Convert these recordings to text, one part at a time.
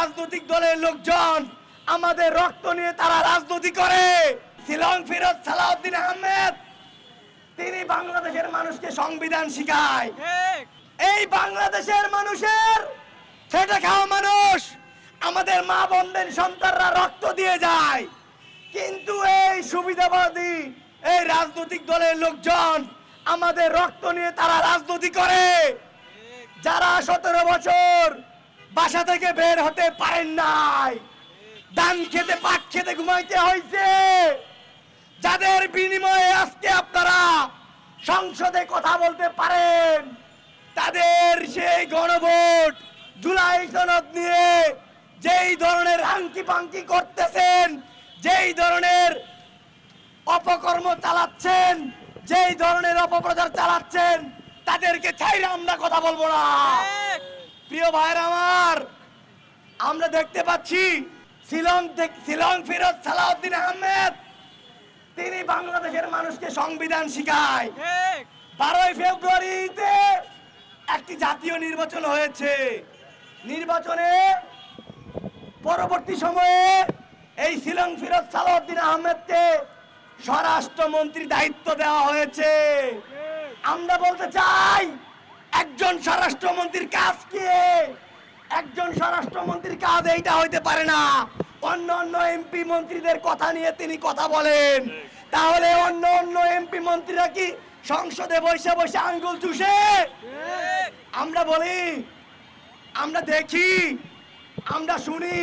রাজনৈতিক দলের লোকজন আমাদের রক্ত নিয়ে তারা রাজনীতি করে। শিলং ফিরোজ সালাউদ্দিন আহমেদ তিনি বাংলাদেশের মানুষকে সংবিধান শিখায়। এই বাংলাদেশের মানুষের খেটে খাওয়া মানুষ, আমাদের মা বোনদের সন্তানরা রক্ত দিয়ে যায়, কিন্তু এই সুবিধাবাদী এই রাজনৈতিক দলের লোকজন আমাদের রক্ত নিয়ে তারা রাজনীতি করে। যারা 17 বছর বাসা থেকে বের হতে পারেন নাই, ধান খেতে পাট খেতে ঘুমাইতে হয়েছে, যাদের বিনিময়ে আজকে আপনারা সংসদে কথা বলতে পারেন, তাদের সেই গণভোট জুলাই সনদ নিয়ে যেই ধরনের হাঙ্কি পাঙ্কি করতেছেন, যেই ধরনের অপকর্ম চালাচ্ছেন, যেই ধরনের অপপ্রচার চালাচ্ছেন, তাদেরকে ছাইরে আমরা কথা বলবো না। প্রিয় ভাইরা আমার, আমরা দেখতে পাচ্ছি শিলং ফিরোজ সালাউদ্দিন আহমেদ তিনি বাংলাদেশের মানুষকে সংবিধান শিখায়। 12 ফেব্রুয়ারিতে একটি জাতীয় নির্বাচন হয়েছে। নির্বাচনে পরবর্তী সময়ে এই শিলং ফিরোজ সালাউদ্দিন আহমেদকে স্বরাষ্ট্রমন্ত্রীর দায়িত্ব দেওয়া হয়েছে। আমরা বলতে চাই, একজন স্বরাষ্ট্রমন্ত্রীর কাজ কি? একজন স্বরাষ্ট্রমন্ত্রীর কাজ এইটা হইতে পারে না অন্য অন্য এমপি মন্ত্রীদের কথা নিয়ে তিনি কথা বলেন। তাহলে অন্য অন্য এমপি মন্ত্রীরা কি সংসদে বসে বসে আঙ্গুল চুষে? আমরা বলি, আমরা দেখি, আমরা শুনি,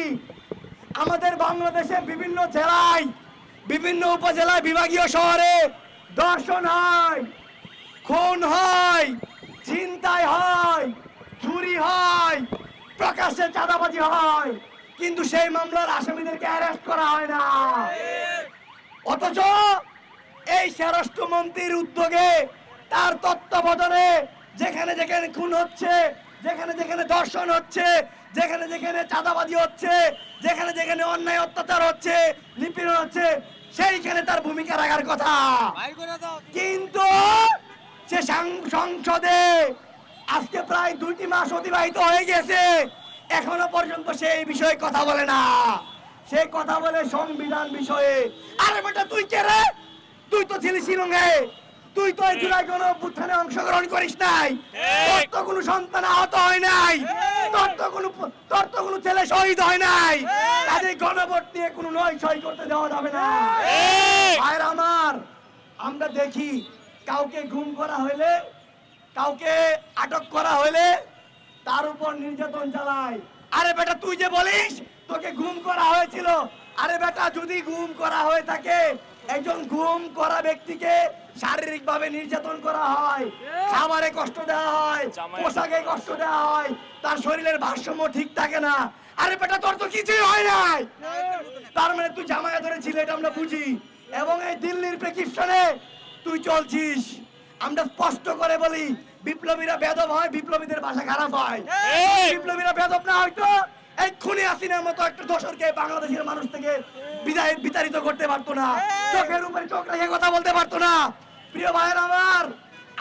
আমাদের বাংলাদেশের বিভিন্ন জেলায়, বিভিন্ন উপজেলায়, বিভাগীয় শহরে ধর্ষণ হয়, খুন হয়, ছিনতাই হয়, চুরি হয়, প্রকাশ্যে চাঁদাবাজি হয়, কিন্তু সেই মামলার আসামিদেরকে অ্যারেস্ট করা হয় না। অথচ এই স্বরাষ্ট্রমন্ত্রীর উদ্যোগে, তার তত্ত্বাবধানে যেখানে যেখানে খুন হচ্ছে, যেখানে যেখানে ধর্ষণ হচ্ছে, যেখানে যেখানে চাঁদাবাজি হচ্ছে, যেখানে যেখানে অন্যায় অত্যাচার হচ্ছে, নিপীড়ন হচ্ছে, সেইখানে তার ভূমিকা রাখার কথা। কিন্তু সে সংসদে আজকে প্রায় 2টি মাস অতিবাহিত হয়ে গেছে, এখনো পর্যন্ত সে এই বিষয়ে কথা বলে না। সে কথা বলে সংবিধান বিষয়ে। আরে বেটা, তুই কে রে? তুই তো ছিলি শিলংয়ে, তুই তো এই জুলাই গণঅভ্যুত্থানে অংশগ্রহণ করিস নাই, তোর তো কোনো সন্তান আহত হয় নাই, তোর তো কোনো ছেলে শহীদ হয় নাই। কাজে গণভোট নিয়ে কোনো নয় সই করতে দেওয়া যাবে না। ভাইরা আমার, আমরা দেখি কাউকে গুম করা হইলে, কাউকে আটক করা হইলে তার উপর নির্যাতন চালায়। আরে বেটা, তুই যে বলিস তোকে গুম করা হয়েছিল, আরে বেটা, যদি গুম করা হয়ে থাকে, একজন গুম করা ব্যক্তিকে শারীরিক ভাবে নির্যাতন করা হয়, খাবারে কষ্ট দেওয়া হয়, পোশাকে কষ্ট দেওয়া হয়, তার শরীরের ভারসাম্য ঠিক থাকে না। আরে বেটা, তোর তো কিছুই হয় নাই, তার মানে তুই জামায়া ধরেছিল, এটা আমরা বুঝি। এবং এই দিল্লির প্রেসক্রিপশনে তুই চলছিস। আমরা স্পষ্ট করে বলি, বিপ্লবীরা বেদব হয়, বিপ্লবীদের ভাষা খারাপ হয়। বিপ্লবীরা বেদব না হয়তো এই খুনি হাসিনার মতো একটা দোসরকে বাংলাদেশের মানুষ থেকে বিতাড়িত করতে পারতো না, চোখের উপরে চোখ রেখে কথা বলতে পারতো না। প্রিয় ভাইয়ের আমার,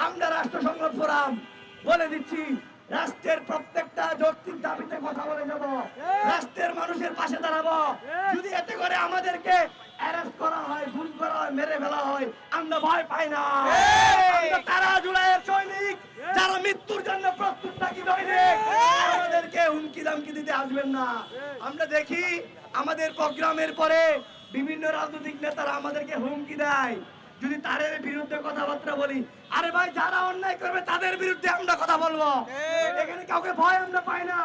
আমরা রাষ্ট্র সংগ্রাম ফোরাম বলে দিচ্ছি, রাষ্ট্রের প্রত্যেকটা যৌক্তিক দাবিতে কথা বলে যাব, রাষ্ট্রের মানুষের পাশে দাঁড়াবো। যদি এতে করে আমাদেরকে অ্যারেস্ট করা হয়, গুম করা হয়, মেরে ফেলা হয়, আমরা ভয় পাই না। আমরা তারা জুলাইয়ের সৈনিক, যারা মৃত্যুর জন্য প্রস্তুত থাকি দৈনিক, আমাদেরকে হুমকি দামকি দিতে আসবেন না। আমরা দেখি আমাদের প্রোগ্রামের পরে বিভিন্ন রাজনৈতিক নেতারা আমাদেরকে হুমকি দেয়, যদি তাদের বিরুদ্ধে কথাবার্তা বলি। আরে ভাই, যারা অন্যায় করবে তাদের বিরুদ্ধে আমরা কথা বলবো, এখানে কাউকে ভয় আমরা পাই না।